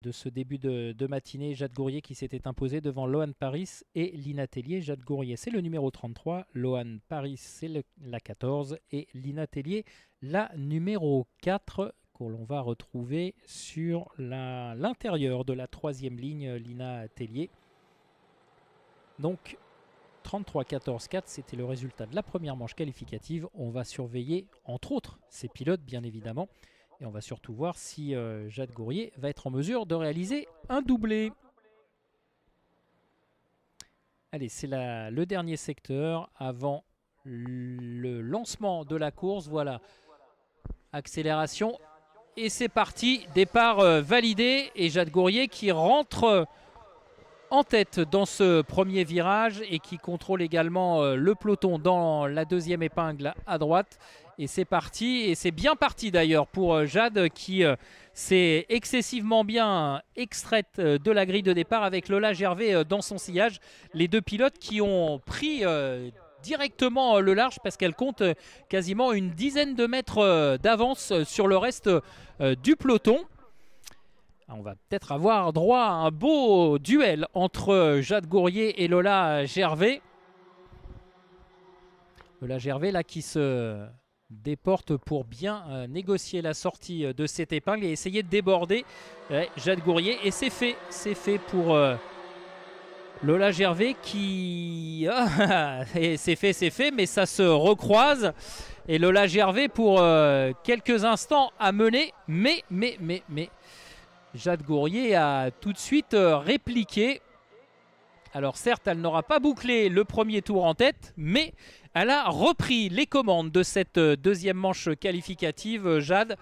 de ce début de matinée. Jade Gourrier qui s'était imposé devant Lohan Paris et Lina Tellier. Jade Gourrier, c'est le numéro 33. Lohan Paris, c'est la 14. Et Lina Tellier, la numéro 4, que l'on va retrouver sur l'intérieur de la troisième ligne, Lina Tellier. Donc, 33-14-4, c'était le résultat de la première manche qualificative. On va surveiller, entre autres, ces pilotes, bien évidemment. Et on va surtout voir si Jade Gourrier va être en mesure de réaliser un doublé. Allez, c'est le dernier secteur avant le lancement de la course. Voilà, accélération. Et c'est parti, départ validé. Et Jade Gourrier qui rentre en tête dans ce premier virage et qui contrôle également le peloton dans la deuxième épingle à droite. Et c'est parti, et c'est bien parti d'ailleurs pour Jade qui s'est excessivement bien extraite de la grille de départ avec Lola Gervais dans son sillage. Les deux pilotes qui ont pris directement le large parce qu'elle compte quasiment une dizaine de mètres d'avance sur le reste du peloton. On va peut-être avoir droit à un beau duel entre Jade Gourrier et Lola Gervais. Lola Gervais là qui se déporte pour bien négocier la sortie de cette épingle et essayer de déborder Jade Gourrier. Et c'est fait pour Lola Gervais qui... et c'est fait, mais ça se recroise. Et Lola Gervais pour quelques instants a mené, mais Jade Gourrier a tout de suite répliqué. Alors certes, elle n'aura pas bouclé le premier tour en tête, mais elle a repris les commandes de cette deuxième manche qualificative, Jade,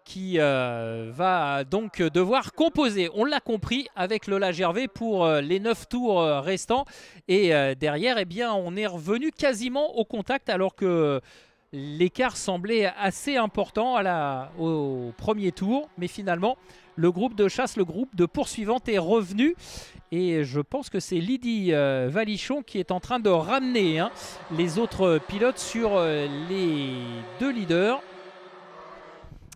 qui va donc devoir composer, on l'a compris, avec Lola Gervais pour les 9 tours restants. Et derrière, eh bien, on est revenu quasiment au contact alors que l'écart semblait assez important au premier tour. Mais finalement, le groupe de chasse, le groupe de poursuivante est revenu. Et je pense que c'est Lydie Valichon qui est en train de ramener les autres pilotes sur les deux leaders.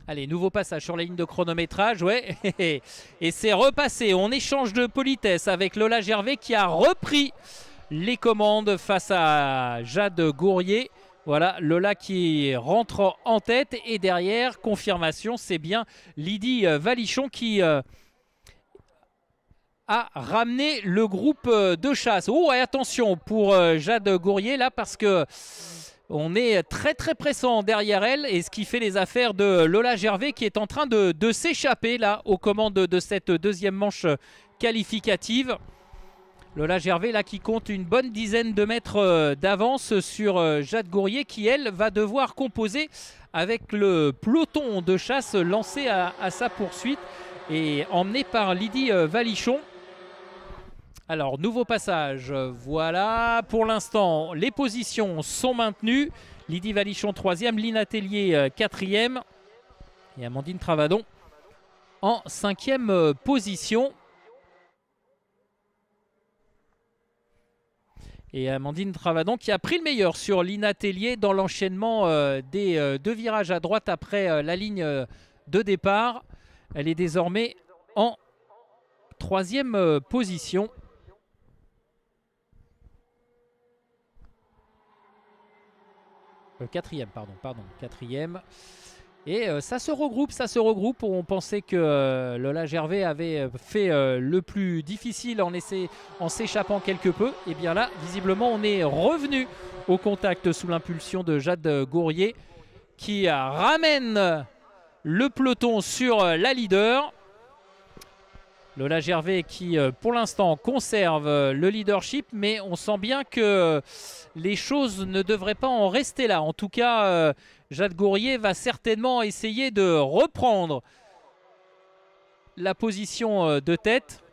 Allez, nouveau passage sur la ligne de chronométrage, ouais. Et c'est repassé. On échange de politesse avec Lola Gervais qui a repris les commandes face à Jade Gourrier. Voilà, Lola qui rentre en tête. Et derrière, confirmation, c'est bien Lydie Valichon qui a ramené le groupe de chasse. Oh, et attention pour Jade Gourrier là, parce que on est très pressant derrière elle, et ce qui fait les affaires de Lola Gervais qui est en train de s'échapper là aux commandes de cette deuxième manche qualificative. Lola Gervais là qui compte une bonne dizaine de mètres d'avance sur Jade Gourrier qui elle va devoir composer avec le peloton de chasse lancé à sa poursuite et emmené par Lydie Valichon. Alors, nouveau passage, voilà, pour l'instant, les positions sont maintenues. Lydie Valichon 3e, Lina Tellier 4e et Amandine Travadon en 5e position. Et Amandine Travadon qui a pris le meilleur sur Lina Tellier dans l'enchaînement des deux virages à droite après la ligne de départ. Elle est désormais en 3e position. Quatrième, pardon, quatrième. Et ça se regroupe. On pensait que Lola Gervais avait fait le plus difficile en s'échappant quelque peu. Et bien là, visiblement, on est revenu au contact sous l'impulsion de Jade Gourrier qui ramène le peloton sur la leader. Lola Gervais qui, pour l'instant, conserve le leadership, mais on sent bien que les choses ne devraient pas en rester là. En tout cas, Jade Gourrier va certainement essayer de reprendre la position de tête.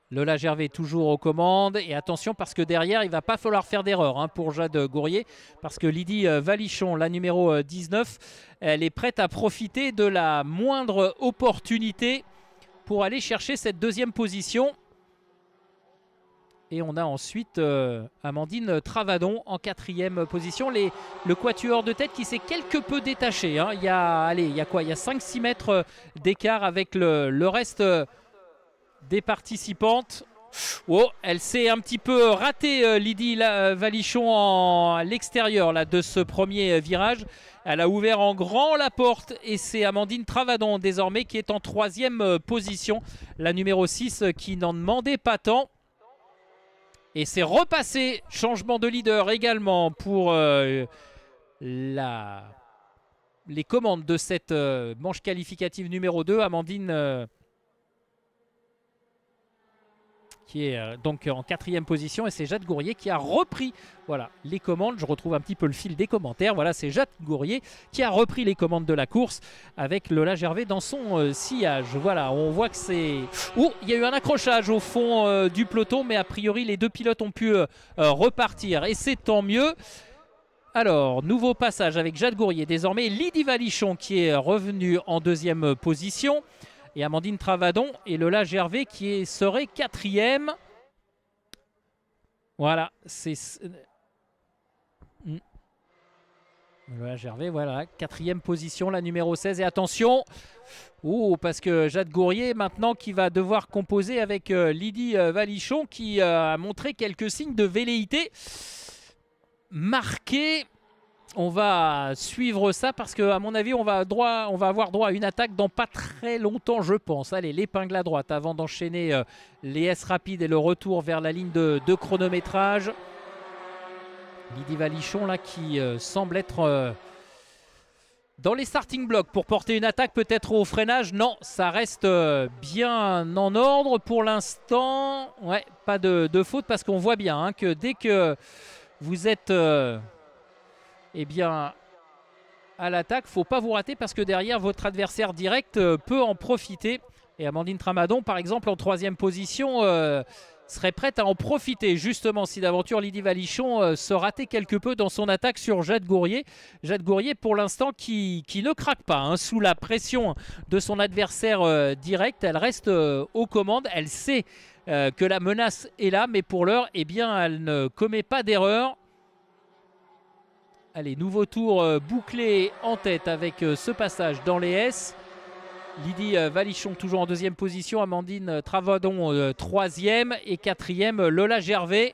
Lola Gervais toujours aux commandes. Et attention parce que derrière, il ne va pas falloir faire d'erreur pour Jade Gourrier. Parce que Lydie Valichon, la numéro 19, elle est prête à profiter de la moindre opportunité pour aller chercher cette deuxième position. Et on a ensuite Amandine Travadon en 4e position. Le quatuor de tête qui s'est quelque peu détaché. Hein. Il y a quoi? Il y a 5-6 mètres d'écart avec le reste des participantes. Oh, elle s'est un petit peu ratée, Lydie Valichon, à l'extérieur de ce premier virage. Elle a ouvert en grand la porte et c'est Amandine Travadon désormais qui est en 3e position. La numéro 6 qui n'en demandait pas tant. Et c'est repassé, changement de leader également pour les commandes de cette manche qualificative numéro 2. Amandine qui est donc en 4e position et c'est Jade Gourrier qui a repris les commandes. Je retrouve un petit peu le fil des commentaires. Voilà, c'est Jade Gourrier qui a repris les commandes de la course avec Lola Gervais dans son sillage. Voilà, on voit que c'est... Oh, il y a eu un accrochage au fond du peloton, mais a priori les deux pilotes ont pu repartir et c'est tant mieux. Alors, nouveau passage avec Jade Gourrier. Désormais, Lydie Valichon qui est revenue en 2e position. Et Amandine Travadon et Lola Gervais qui serait 4e. Voilà, c'est... Lola Gervais, voilà, 4e position, la numéro 16. Et attention, parce que Jade Gourrier, maintenant, qui va devoir composer avec Lydie Valichon, qui a montré quelques signes de velléité marqués. On va suivre ça parce qu'à mon avis, on va avoir droit à une attaque dans pas très longtemps, je pense. Allez, l'épingle à droite avant d'enchaîner les S rapides et le retour vers la ligne de chronométrage. Lydie Valichon là qui semble être dans les starting blocks pour porter une attaque peut-être au freinage. Non, ça reste bien en ordre pour l'instant. Ouais, pas de faute parce qu'on voit bien que dès que vous êtes... eh bien, à l'attaque, il ne faut pas vous rater parce que derrière, votre adversaire direct peut en profiter. Et Amandine Travadon, par exemple, en 3e position, serait prête à en profiter. Justement, si d'aventure Lydie Valichon se ratait quelque peu dans son attaque sur Jade Gourrier. Jade Gourrier, pour l'instant, qui ne craque pas. Sous la pression de son adversaire direct, elle reste aux commandes. Elle sait que la menace est là, mais pour l'heure, eh bien, elle ne commet pas d'erreur. Allez, nouveau tour bouclé en tête avec ce passage dans les S. Lydie Valichon toujours en 2e position. Amandine Travadon 3e et 4e Lola Gervais.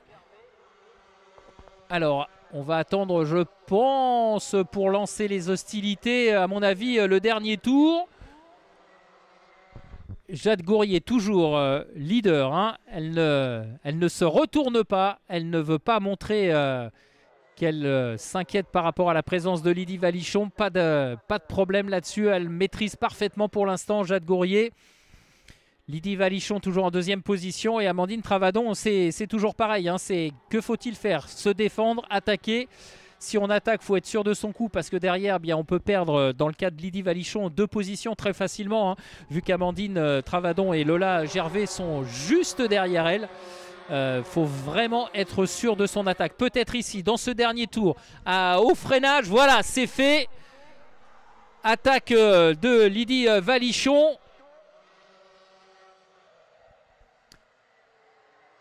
Alors, on va attendre, je pense, pour lancer les hostilités, à mon avis, le dernier tour. Jade Gourrier toujours leader. Elle ne se retourne pas. Elle ne veut pas montrer... qu'elle s'inquiète par rapport à la présence de Lydie Valichon. Pas de problème là-dessus. Elle maîtrise parfaitement pour l'instant Jade Gourrier. Lydie Valichon toujours en 2e position. Et Amandine Travadon, c'est toujours pareil. Que faut-il faire? Se défendre, attaquer. Si on attaque, il faut être sûr de son coup parce que derrière, bien, on peut perdre, dans le cas de Lydie Valichon, 2 positions très facilement. Vu qu'Amandine Travadon et Lola Gervais sont juste derrière elle. Faut vraiment être sûr de son attaque. Peut-être ici, dans ce dernier tour, au freinage. Voilà, c'est fait. Attaque de Lydie Valichon.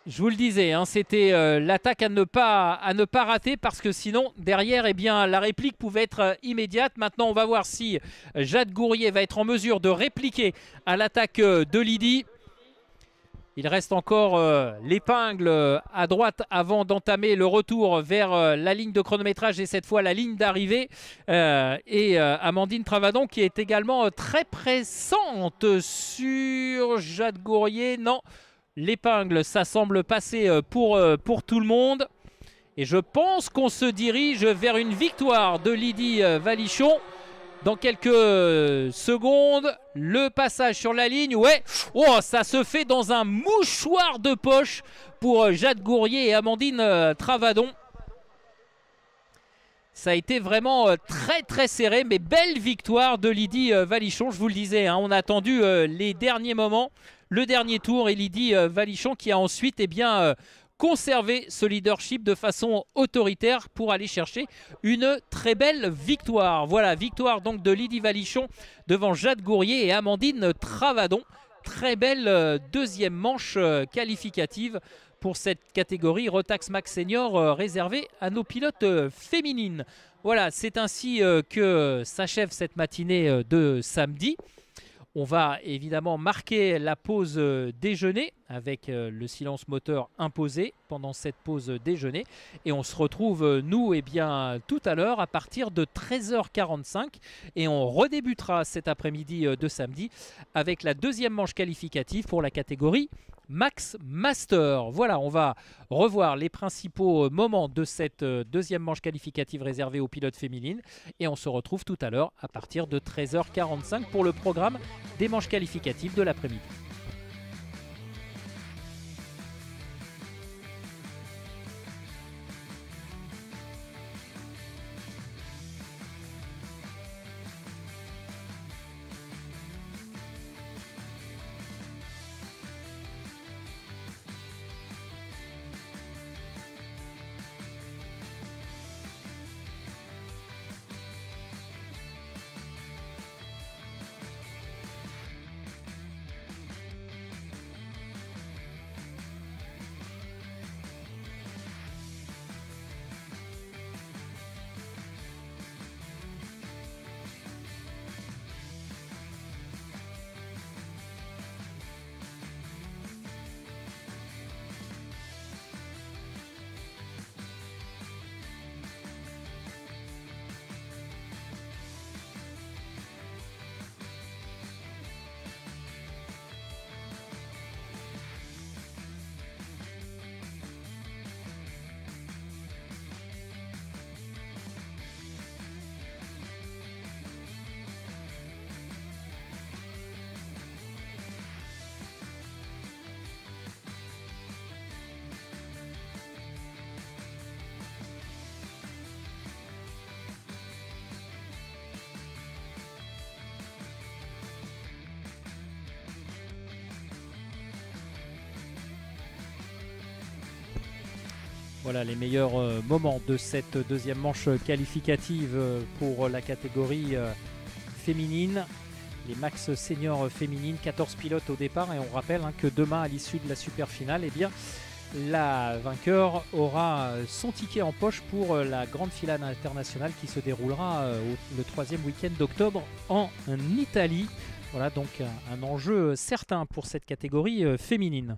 Je vous le disais, c'était l'attaque à ne pas rater parce que sinon, derrière, eh bien, la réplique pouvait être immédiate. Maintenant, on va voir si Jade Gourrier va être en mesure de répliquer à l'attaque de Lydie. Il reste encore l'épingle à droite avant d'entamer le retour vers la ligne de chronométrage et cette fois la ligne d'arrivée. Et Amandine Travadon qui est également très pressante sur Jade Gourrier. Non, l'épingle, ça semble passer pour tout le monde. Et je pense qu'on se dirige vers une victoire de Lydie Valichon. Dans quelques secondes, le passage sur la ligne. Ouais, ça se fait dans un mouchoir de poche pour Jade Gourrier et Amandine Travadon. Ça a été vraiment très très serré, mais belle victoire de Lydie Valichon. Je vous le disais, on a attendu les derniers moments, le dernier tour et Lydie Valichon qui a ensuite conserver ce leadership de façon autoritaire pour aller chercher une très belle victoire. Voilà, victoire donc de Lydie Valichon devant Jade Gourrier et Amandine Travadon. Très belle deuxième manche qualificative pour cette catégorie Rotax Max Senior réservée à nos pilotes féminines. Voilà, c'est ainsi que s'achève cette matinée de samedi. On va évidemment marquer la pause déjeuner avec le silence moteur imposé pendant cette pause déjeuner. Et on se retrouve, nous, tout à l'heure à partir de 13h45. Et on redébutera cet après-midi de samedi avec la deuxième manche qualificative pour la catégorie Max Master. Voilà, on va revoir les principaux moments de cette deuxième manche qualificative réservée aux pilotes féminines. Et on se retrouve tout à l'heure à partir de 13h45 pour le programme des manches qualificatives de l'après-midi. Voilà les meilleurs moments de cette deuxième manche qualificative pour la catégorie féminine. Les Max Senior féminines, 14 pilotes au départ. Et on rappelle que demain, à l'issue de la super finale, la vainqueur aura son ticket en poche pour la grande finale internationale qui se déroulera le 3e week-end d'octobre en Italie. Voilà donc un enjeu certain pour cette catégorie féminine.